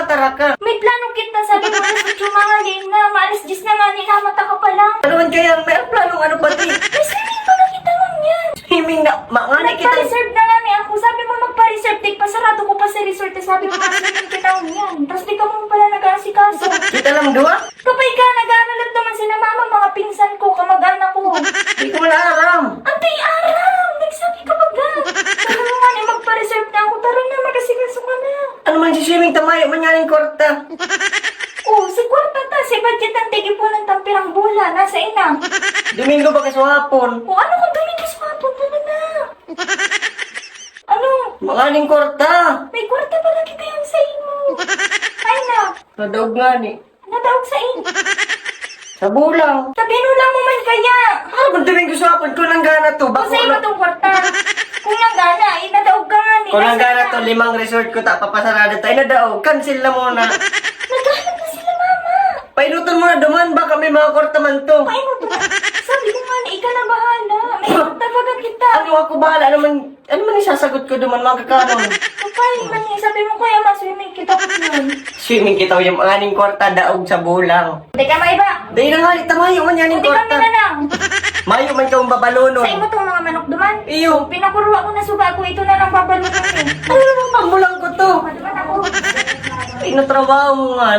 makatara ka. May plano kita, sabi mo na sa Chumangalin na maalis 10 na nga ni kamata ka pa lang. Ano man kaya, may planong ano pati. May swimming pa na kita lang yan. Swimming na, maangani kita. Nagpa-reserve na nga ni ako. Sabi mo magpa-reserve, tig pasarado ko pa sa resort. Sabi mo swimming kita lang yan. Tapos di ka mo pala nag-aasikaso. Kita lang dua? Kapay ka, nag-aaralat naman sila mama, mga pinsan ko, kamag-anak ko. Di ko na aram. Antay, aram! Nagsabi ka ba ba? Sabi mo nga ni magpa-reserve na ako. Tara na, mag-asikaso ka na. Ano man si swimming tamayo, manyaning korta. Oh, si kwarta ta, si budget ang tigi po ng tampirang bula, nasa ina. Domingo ba kaswapon? O ano kung dumigis pa, pupuno na. Ano? Manganing korta. May kwarta pala kita yung sa imo. Ay na, Nadaog nga ni. nadaog sa ino. Sa bulang. Sabihin mo lang mo man kaya. Ano kung Domingo swapon ko nang gana to? Kung Bako sa imo na. tong kwarta. Kung lang gana, nadaog ka nga ni. Kung nang Nasa gana ina. to, 5 resort ko ta, papasarado tayo na daog. Cancel na muna. Naghahanap na sila mama. Painutan mo na duman, baka may mga korta man to. Paano to? Sabi ko nga na, ikaw na bahala. May kwarta baga kita. Ano ako bahala? Ano man isasagot ko duman, mga kakaroon. Kapay man eh. Sabi mo kaya maswimming kita ko yun. Swimming kita yung aning korta daog sa bulang. Hindi ka maiba. Dahil na nga, tamayo man yaning Hindi kami korta. na lang. Mayo man kang babalonon. Sa imo tong mga manok duman. Iyo. Pinakuruwa ko na suga ko. Ito na lang babalunan eh. Ano naman pangbulang ko to? Maduman ako. Pinatrabaho mo nga.